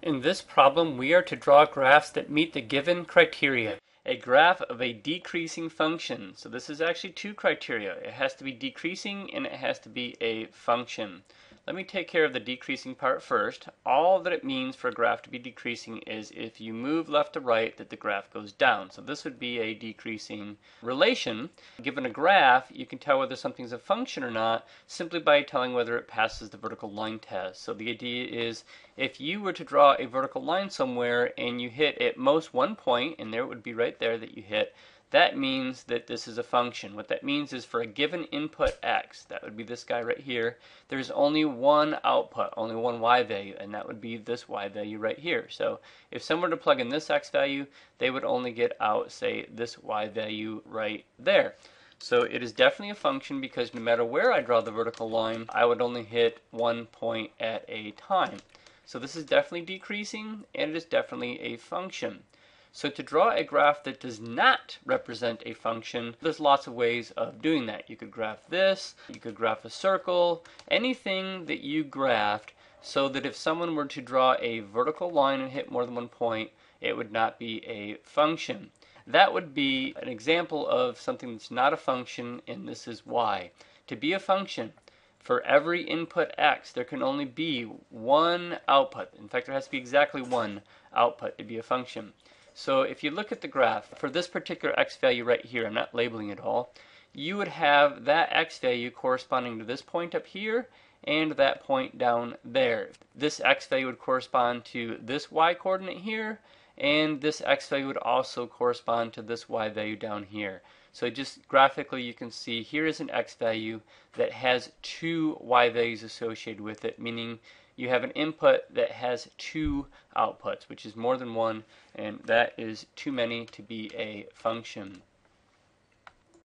In this problem, we are to draw graphs that meet the given criteria. A graph of a decreasing function. So this is actually two criteria. It has to be decreasing and it has to be a function. Let me take care of the decreasing part first. All that it means for a graph to be decreasing is if you move left to right that the graph goes down. So this would be a decreasing relation. Given a graph, you can tell whether something's a function or not simply by telling whether it passes the vertical line test. So the idea is if you were to draw a vertical line somewhere and you hit at most one point, and there it would be right there that you hit, that means that this is a function. What that means is for a given input x, that would be this guy right here, there's only one output, only one y value, and that would be this y value right here. So if someone were to plug in this x value, they would only get out, say, this y value right there. So it is definitely a function because no matter where I draw the vertical line, I would only hit one point at a time. So this is definitely decreasing, and it is definitely a function. So to draw a graph that does not represent a function, there's lots of ways of doing that. You could graph this, you could graph a circle, anything that you graphed so that if someone were to draw a vertical line and hit more than one point, it would not be a function. That would be an example of something that's not a function, and this is why. To be a function, for every input x, there can only be one output. In fact, there has to be exactly one output to be a function. So if you look at the graph, for this particular x value right here, I'm not labeling it all, you would have that x value corresponding to this point up here and that point down there. This x value would correspond to this y coordinate here, and this x value would also correspond to this y value down here. So just graphically you can see here is an x value that has two y values associated with it, meaning you have an input that has two outputs, which is more than one, and that is too many to be a function.